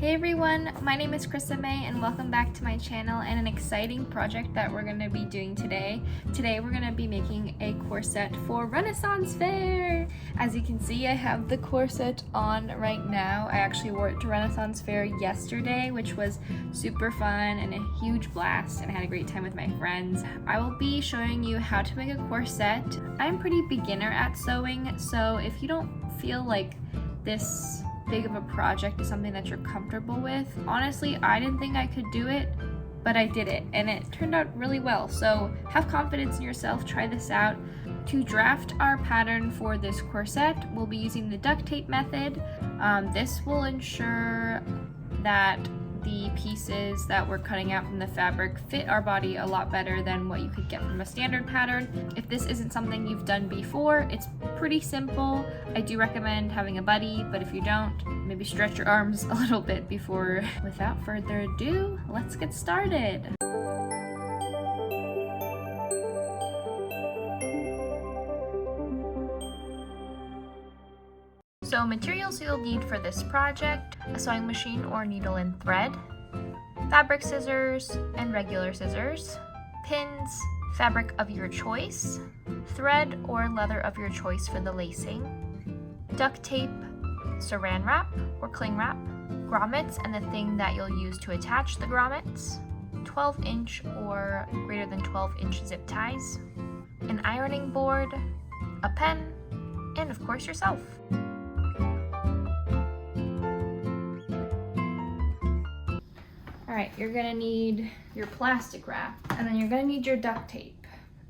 Hey everyone, my name is Krista May and welcome back to my channel and an exciting project that we're going to be doing today. Today we're going to be making a corset for Renaissance Fair. As you can see, I have the corset on right now. I actually wore it to Renaissance Fair yesterday, which was super fun and a huge blast, and I had a great time with my friends. I will be showing you how to make a corset. I'm pretty beginner at sewing, so if you don't feel like this big of a project is something that you're comfortable with, honestly, I didn't think I could do it, but I did it and it turned out really well. So have confidence in yourself, try this out. To draft our pattern for this corset, we'll be using the duct tape method. This will ensure that the pieces that we're cutting out from the fabric fit our body a lot better than what you could get from a standard pattern. If this isn't something you've done before, it's pretty simple. I do recommend having a buddy, but if you don't, maybe stretch your arms a little bit before. Without further ado, let's get started. So materials you'll need for this project: a sewing machine or needle and thread, fabric scissors and regular scissors, pins, fabric of your choice, thread or leather of your choice for the lacing, duct tape, saran wrap or cling wrap, grommets and the thing that you'll use to attach the grommets, 12-inch or greater than 12-inch zip ties, an ironing board, a pen, and of course yourself. Alright, you're gonna need your plastic wrap, and then you're gonna need your duct tape.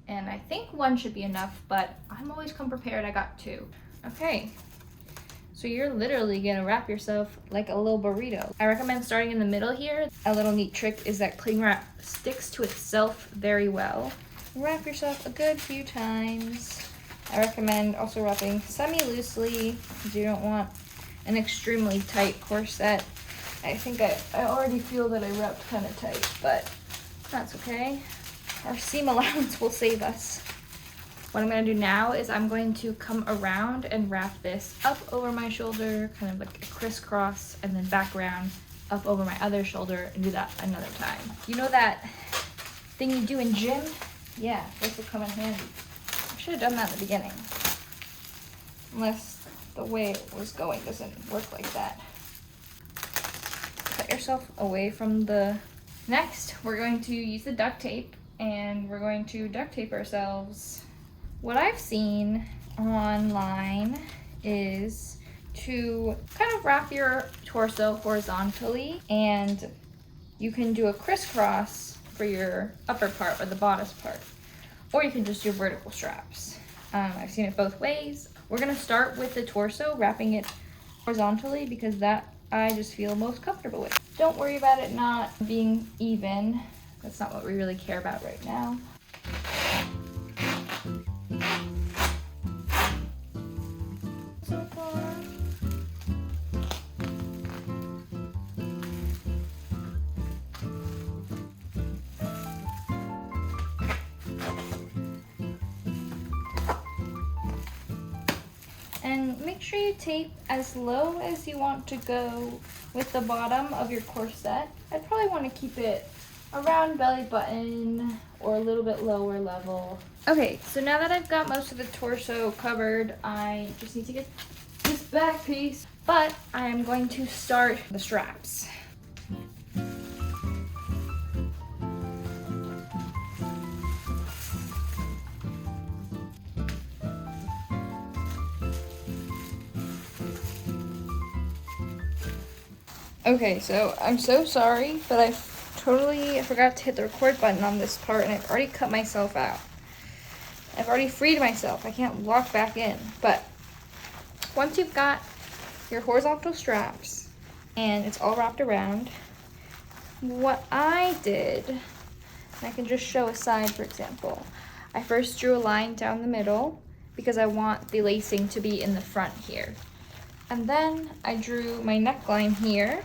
And I think one should be enough, but I'm always come prepared. I got two. Okay, so you're literally gonna wrap yourself like a little burrito. I recommend starting in the middle here. A little neat trick is that cling wrap sticks to itself very well. Wrap yourself a good few times. I recommend also wrapping semi-loosely because you don't want an extremely tight corset. I think I already feel that I wrapped kind of tight, but that's okay. Our seam allowance will save us. What I'm going to do now is I'm going to come around and wrap this up over my shoulder, kind of like a crisscross, and then back around up over my other shoulder, and do that another time. You know that thing you do in gym? Yeah, this will come in handy. I should have done that in the beginning. Unless the way it was going doesn't work like that. Cut yourself away from the... Next, we're going to use the duct tape, and we're going to duct tape ourselves. What I've seen online is to kind of wrap your torso horizontally, and you can do a crisscross for your upper part or the bodice part, or you can just do vertical straps. I've seen it both ways. We're gonna start with the torso, wrapping it horizontally because that I just feel most comfortable with. Don't worry about it not being even. That's not what we really care about right now. So far. And make sure you tape as low as you want to go with the bottom of your corset. I'd probably want to keep it around belly button or a little bit lower level. Okay, so now that I've got most of the torso covered, I just need to get this back piece. But I am going to start the straps. Okay, so I'm so sorry, but I totally forgot to hit the record button on this part, and I've already cut myself out. I've already freed myself. I can't walk back in. But once you've got your horizontal straps and it's all wrapped around, what I did, and I can just show a side, for example. I first drew a line down the middle because I want the lacing to be in the front here. And then I drew my neckline here,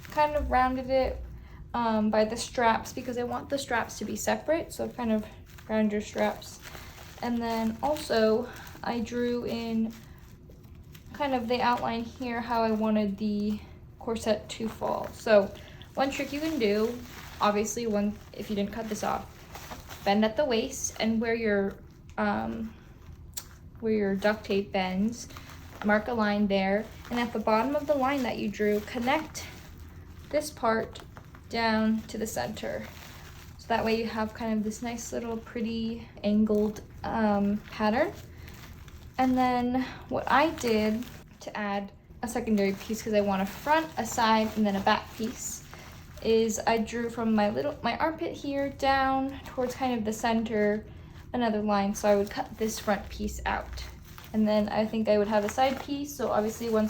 kind of rounded it by the straps because I want the straps to be separate, so kind of round your straps. And then also I drew in kind of the outline here how I wanted the corset to fall. So one trick you can do, obviously if you didn't cut this off, bend at the waist and where your duct tape bends, mark a line there, and at the bottom of the line that you drew, connect this part down to the center. So that way you have kind of this nice little pretty angled pattern. And then what I did to add a secondary piece, because I want a front, a side, and then a back piece, is I drew from my armpit here down towards kind of the center another line, so I would cut this front piece out. And then I think I would have a side piece, so obviously now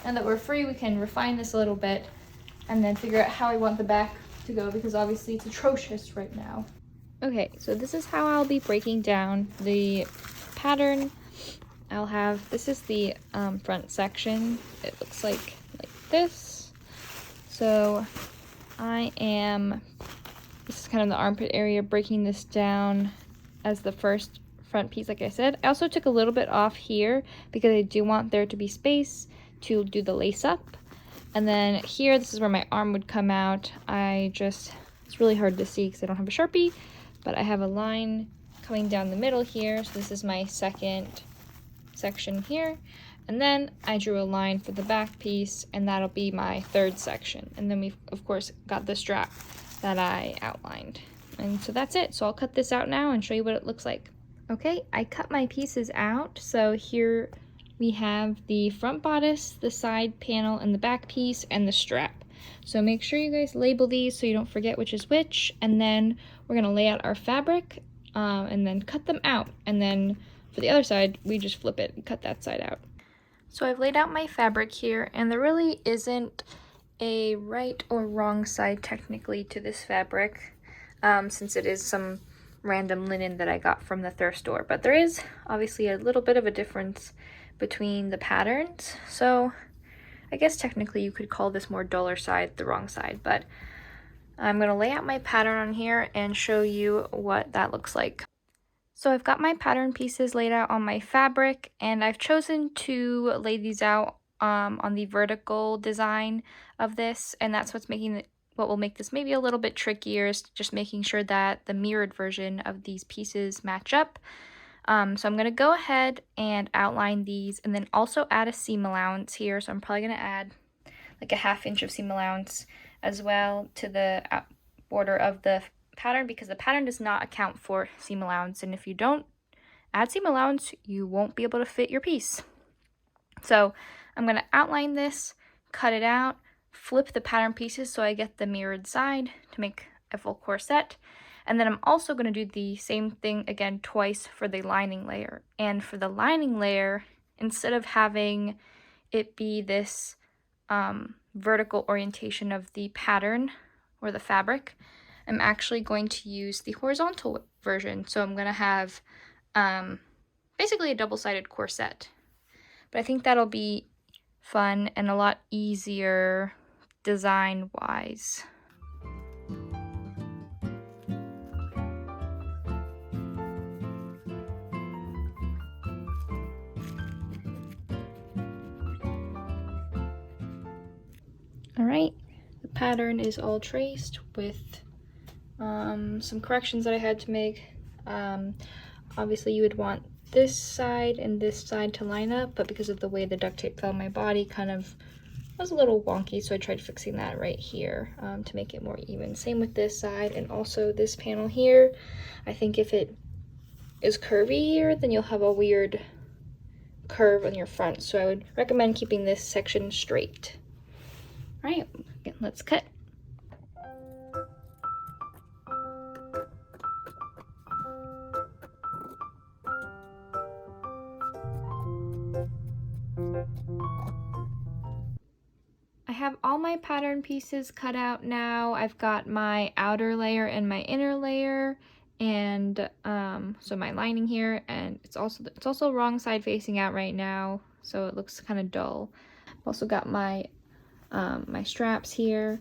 that we're free, we can refine this a little bit and then figure out how I want the back to go, because obviously it's atrocious right now. Okay, so this is how I'll be breaking down the pattern. This is the front section. It looks like this. So this is kind of the armpit area, breaking this down as the first front piece, like I said. I also took a little bit off here because I do want there to be space to do the lace up. And then here, this is where my arm would come out. It's really hard to see because I don't have a Sharpie, but I have a line coming down the middle here. So this is my second section here. And then I drew a line for the back piece, and that'll be my third section. And then we've, of course, got the strap that I outlined. And so that's it. So I'll cut this out now and show you what it looks like. Okay, I cut my pieces out. So here we have the front bodice, the side panel, and the back piece, and the strap. So make sure you guys label these so you don't forget which is which. And then we're gonna lay out our fabric and then cut them out. And then for the other side, we just flip it and cut that side out. So I've laid out my fabric here, and there really isn't a right or wrong side technically to this fabric, since it is some random linen that I got from the thrift store. But there is obviously a little bit of a difference between the patterns. So I guess technically you could call this more duller side the wrong side, but I'm going to lay out my pattern on here and show you what that looks like. So I've got my pattern pieces laid out on my fabric, and I've chosen to lay these out on the vertical design of this, and that's what will make this maybe a little bit trickier, is just making sure that the mirrored version of these pieces match up. So I'm going to go ahead and outline these, and then also add a seam allowance here. So I'm probably going to add like a 1/2 inch of seam allowance as well to the border of the pattern, because the pattern does not account for seam allowance, and if you don't add seam allowance, you won't be able to fit your piece. So I'm going to outline this, cut it out, flip the pattern pieces so I get the mirrored side to make a full corset. And then I'm also going to do the same thing again twice for the lining layer. And for the lining layer, instead of having it be this vertical orientation of the pattern or the fabric, I'm actually going to use the horizontal version. So I'm going to have basically a double-sided corset. But I think that'll be fun and a lot easier design-wise. All right, the pattern is all traced with some corrections that I had to make. Obviously you would want this side and this side to line up, but because of the way the duct tape fell on my body, kind of was a little wonky, so I tried fixing that right here to make it more even. Same with this side, and also this panel here. I think if it is curvy here, then you'll have a weird curve on your front, so I would recommend keeping this section straight. All right, let's cut. I have all my pattern pieces cut out now. I've got my outer layer and my inner layer, and so my lining here, and it's also wrong side facing out right now, so it looks kind of dull. I've also got my my straps here,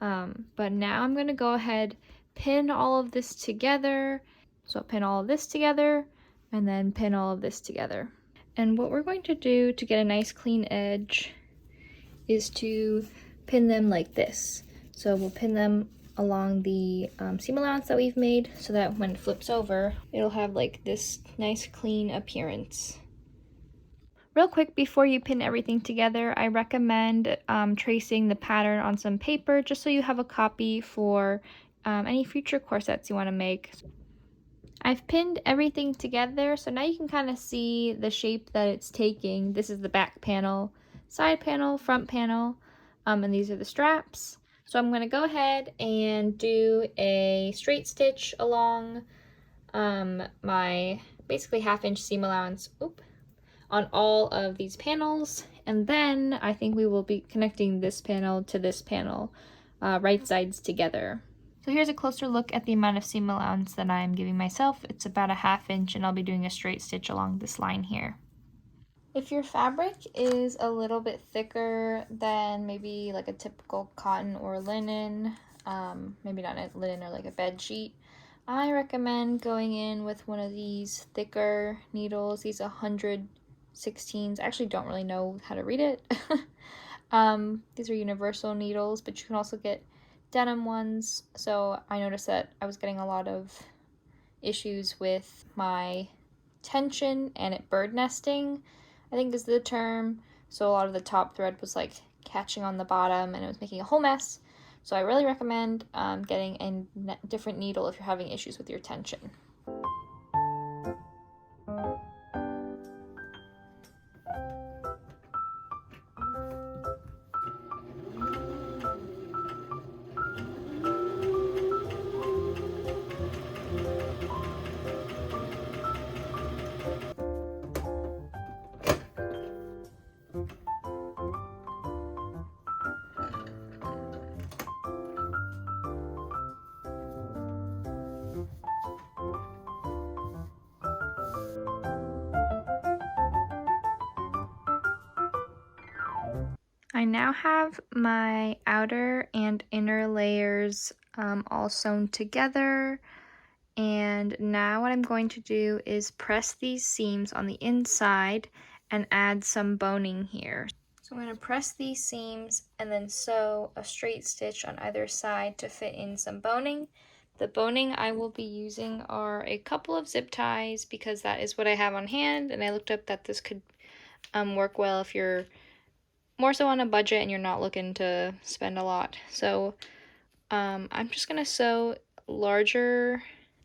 but now I'm gonna go ahead, pin all of this together. So I'll pin all of this together and then pin all of this together. And what we're going to do to get a nice clean edge is to pin them like this. So we'll pin them along the seam allowance that we've made so that when it flips over, it'll have like this nice clean appearance. Real quick, before you pin everything together, I recommend tracing the pattern on some paper just so you have a copy for any future corsets you want to make. I've pinned everything together, so now you can kind of see the shape that it's taking. This is the back panel, side panel, front panel, and these are the straps. So I'm going to go ahead and do a straight stitch along my basically 1/2 inch seam allowance on all of these panels, and then I think we will be connecting this panel to this panel, right sides together. So here's a closer look at the amount of seam allowance that I'm giving myself. It's about 1/2 inch, and I'll be doing a straight stitch along this line here. If your fabric is a little bit thicker than maybe like a typical cotton or linen, maybe not a linen or like a bed sheet, I recommend going in with one of these thicker needles. These 116s. I actually don't really know how to read it. These are universal needles, but you can also get denim ones. So I noticed that I was getting a lot of issues with my tension and it bird nesting, I think is the term. So a lot of the top thread was like catching on the bottom and it was making a whole mess. So I really recommend getting a different needle if you're having issues with your tension. I now have my outer and inner layers all sewn together, and now what I'm going to do is press these seams on the inside and add some boning here. So I'm going to press these seams and then sew a straight stitch on either side to fit in some boning. The boning I will be using are a couple of zip ties because that is what I have on hand, and I looked up that this could work well if you're more so on a budget and you're not looking to spend a lot. So I'm just gonna sew larger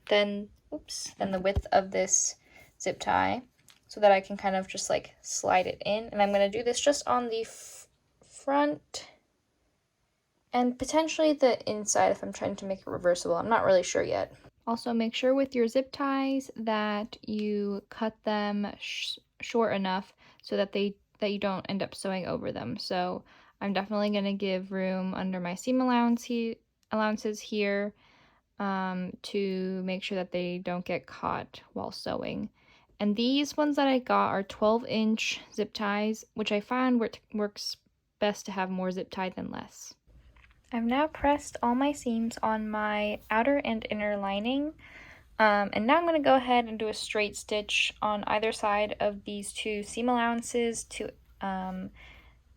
than the width of this zip tie so that I can kind of just like slide it in. And I'm gonna do this just on the front and potentially the inside if I'm trying to make it reversible. I'm not really sure yet. Also, make sure with your zip ties that you cut them short enough so that you don't end up sewing over them. So I'm definitely going to give room under my seam allowances here to make sure that they don't get caught while sewing. And these ones that I got are 12-inch zip ties, which I found works best to have more zip tie than less. I've now pressed all my seams on my outer and inner lining. And now I'm going to go ahead and do a straight stitch on either side of these two seam allowances to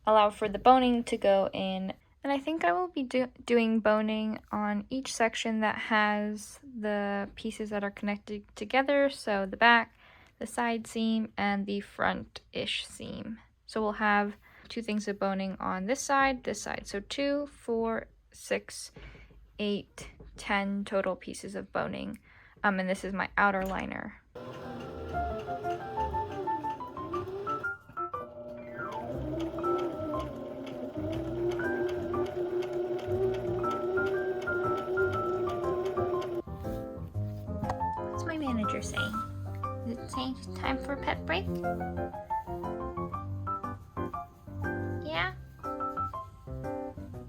allow for the boning to go in. And I think I will be doing boning on each section that has the pieces that are connected together. So the back, the side seam, and the front-ish seam. So we'll have 2 things of boning on this side. So 2, 4, 6, 8, 10 total pieces of boning. And this is my outer liner. What's my manager saying? Is it saying it's time for a pet break? Yeah?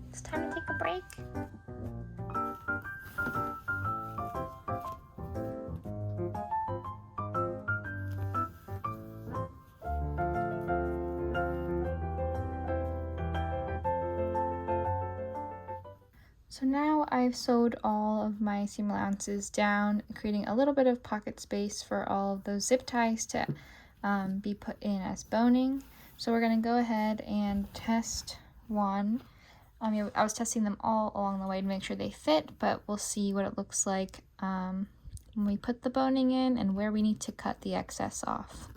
It's time to take a break? So now I've sewed all of my seam allowances down, creating a little bit of pocket space for all of those zip ties to be put in as boning. So we're going to go ahead and test one. I was testing them all along the way to make sure they fit, but we'll see what it looks like when we put the boning in and where we need to cut the excess off.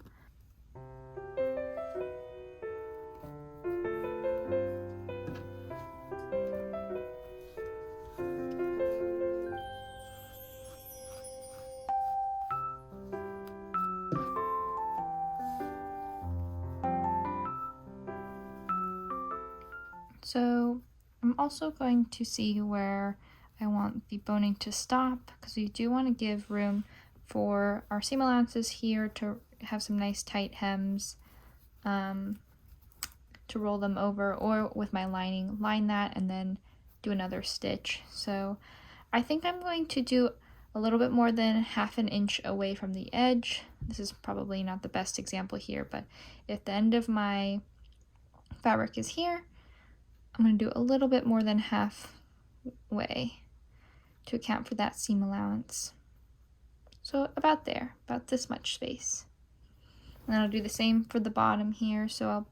So I'm also going to see where I want the boning to stop, because we do want to give room for our seam allowances here to have some nice tight hems, to roll them over, or with my lining, line that and then do another stitch. So I think I'm going to do a little bit more than 1/2 inch away from the edge. This is probably not the best example here, but if the end of my fabric is here, I'm going to do a little bit more than halfway to account for that seam allowance. So about there, about this much space. And I'll do the same for the bottom here, so I'll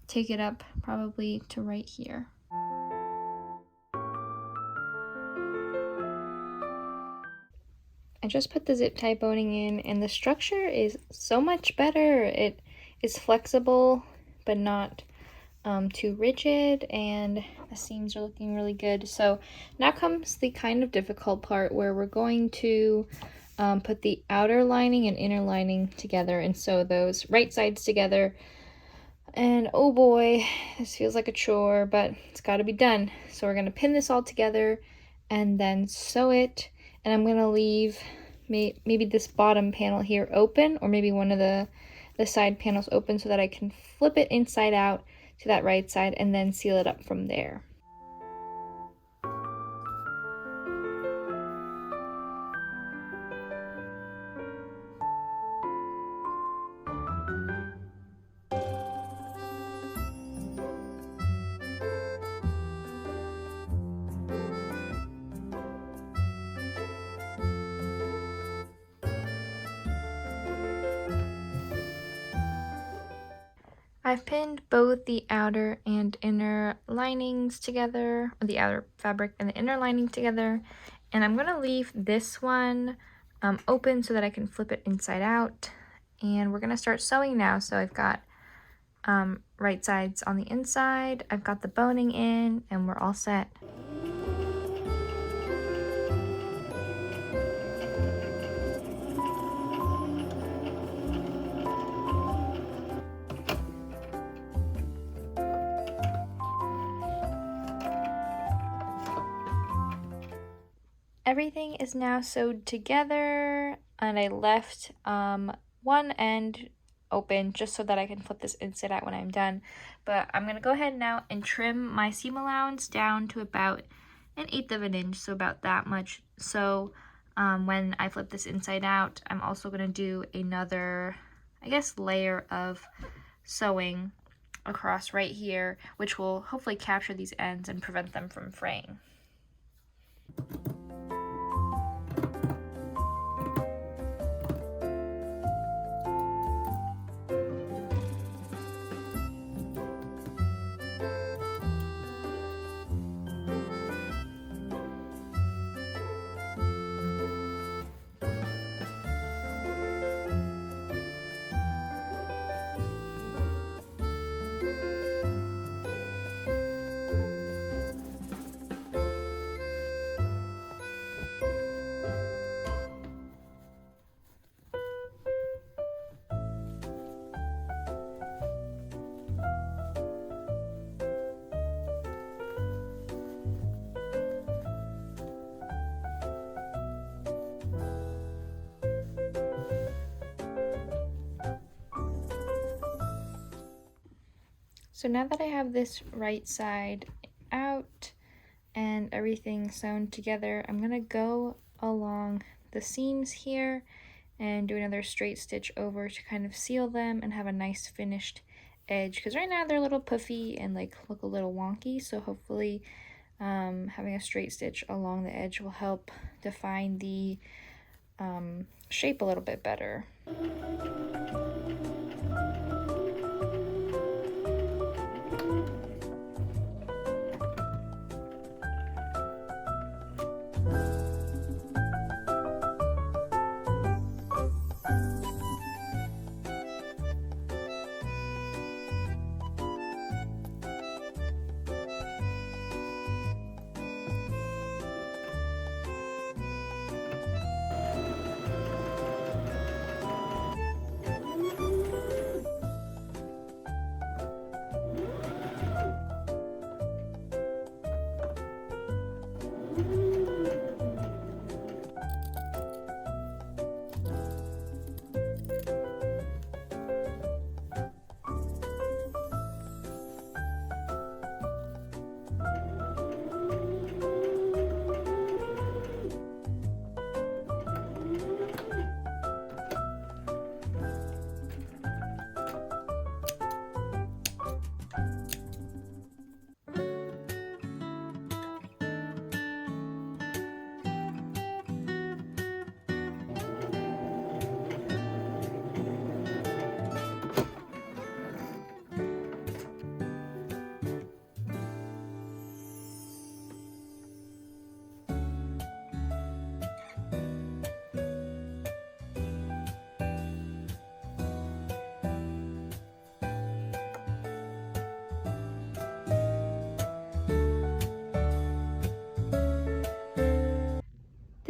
take it up probably to right here. I just put the zip tie boning in, and the structure is so much better. It is flexible, but not too rigid, and the seams are looking really good. So now comes the kind of difficult part, where we're going to put the outer lining and inner lining together and sew those right sides together. And oh boy, this feels like a chore, but it's got to be done. So we're going to pin this all together and then sew it, and I'm going to leave maybe this bottom panel here open, or maybe one of the side panels open, so that I can flip it inside out to that right side and then seal it up from there. I've pinned both the outer and inner linings together, or the outer fabric and the inner lining together, and I'm going to leave this one open so that I can flip it inside out. And we're going to start sewing now. So I've got right sides on the inside, I've got the boning in, and we're all set. Everything is now sewed together, and I left one end open just so that I can flip this inside out when I'm done. But I'm going to go ahead now and trim my seam allowance down to about 1/8 of an inch, so about that much. So when I flip this inside out, I'm also going to do another, I guess, layer of sewing across right here, which will hopefully capture these ends and prevent them from fraying. So now that I have this right side out and everything sewn together, I'm going to go along the seams here and do another straight stitch over to kind of seal them and have a nice finished edge, because right now they're a little puffy and like look a little wonky. So hopefully having a straight stitch along the edge will help define the shape a little bit better.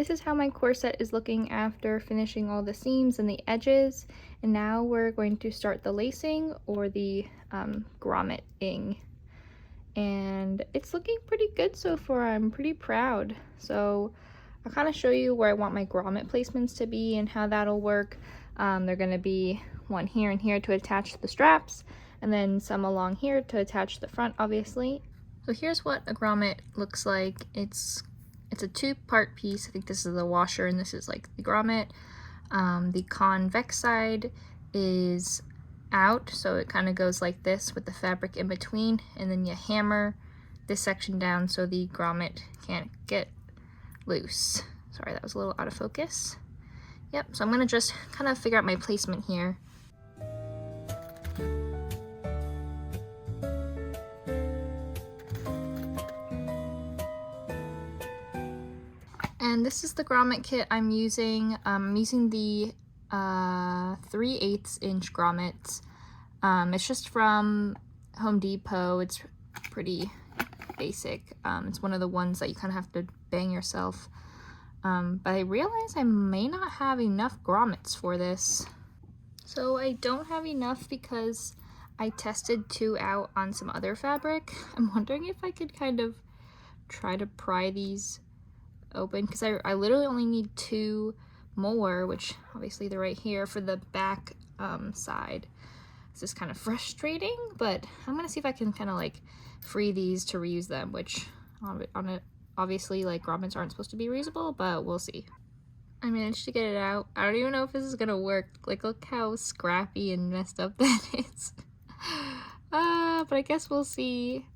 this is how my corset is looking after finishing all the seams and the edges. And now we're going to start the lacing, or the grommeting. And it's looking pretty good so far. I'm pretty proud. So I'll kind of show you where I want my grommet placements to be and how that'll work. They're going to be one here and here to attach the straps, and then some along here to attach the front, obviously. So here's what a grommet looks like. It's a two-part piece. I think this is the washer and this is like the grommet. The convex side is out, so it kind of goes like this with the fabric in between, and then you hammer this section down so the grommet can't get loose. Sorry, that was a little out of focus. Yep, so I'm gonna just kind of figure out my placement here. And this is the grommet kit I'm using. I'm using the 3/8 inch grommets. It's just from Home Depot. It's pretty basic. It's one of the ones that you kind of have to bang yourself. But I realize I may not have enough grommets for this. So I don't have enough because I tested 2 out on some other fabric. I'm wondering if I could kind of try to pry these open, because I literally only need 2 more, which obviously they're right here for the back side. It's just kind of frustrating, but I'm gonna see if I can kind of like free these to reuse them, which obviously like grommets aren't supposed to be reusable, but we'll see. I managed to get it out. I don't even know if this is gonna work. Like, look how scrappy and messed up that is. But I guess we'll see.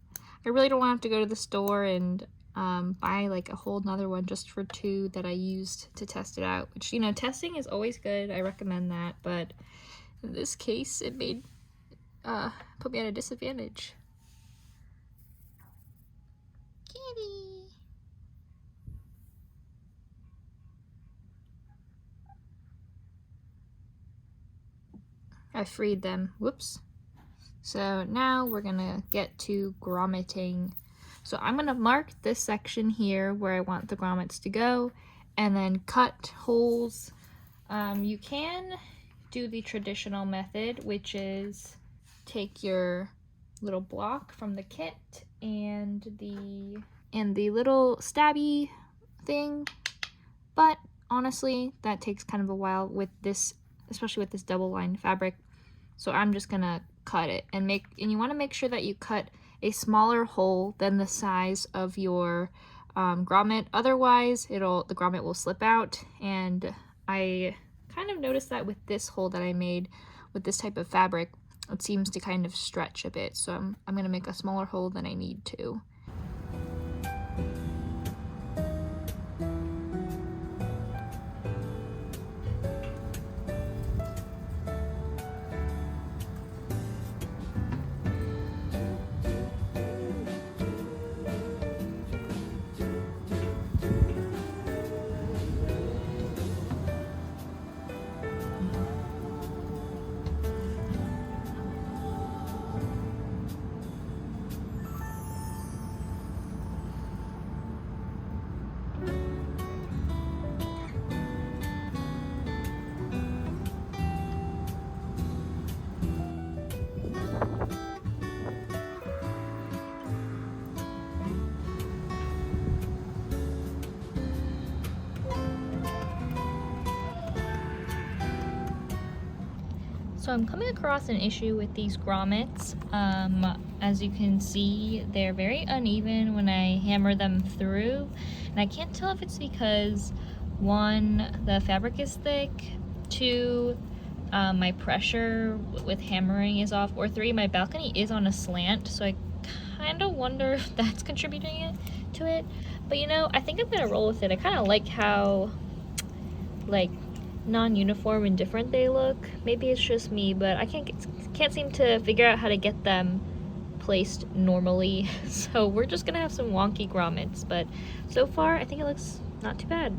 I really don't want to have to go to the store and buy like a whole nother one just for 2 that I used to test it out, which, you know, testing is always good. I recommend that, but in this case it made put me at a disadvantage. Kitty. I freed them. Whoops. So now we're gonna get to grommeting. So I'm gonna mark this section here where I want the grommets to go, and then cut holes. You can do the traditional method, which is take your little block from the kit and the little stabby thing, but honestly that takes kind of a while with this, especially with this double lined fabric. So I'm just gonna cut it, and you want to make sure that you cut a smaller hole than the size of your grommet, otherwise the grommet will slip out. And I kind of noticed that with this hole that I made with this type of fabric, it seems to kind of stretch a bit, so I'm gonna make a smaller hole than I need to. So I'm coming across an issue with these grommets. As you can see, they're very uneven when I hammer them through, and I can't tell if it's because 1, the fabric is thick, 2, my pressure with hammering is off, or 3, my balcony is on a slant, so I kind of wonder if that's contributing to it. But you know, I think I'm gonna roll with it. I kind of like how like non-uniform and different they look. Maybe it's just me, but I can't seem to figure out how to get them placed normally. So we're just gonna have some wonky grommets, but so far I think it looks not too bad.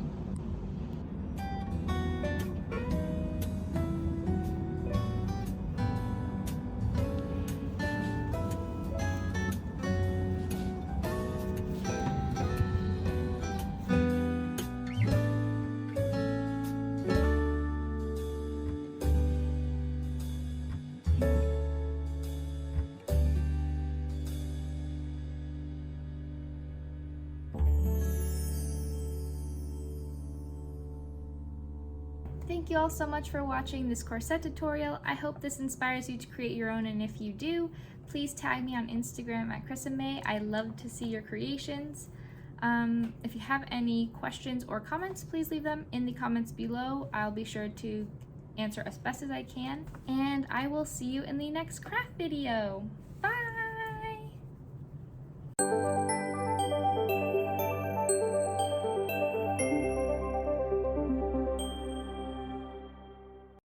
Thank you all so much for watching this corset tutorial. I hope this inspires you to create your own, and if you do, please tag me on Instagram at ChrissaMay. I love to see your creations. If you have any questions or comments, please leave them in the comments below. I'll be sure to answer as best as I can, and I will see you in the next craft video. Bye!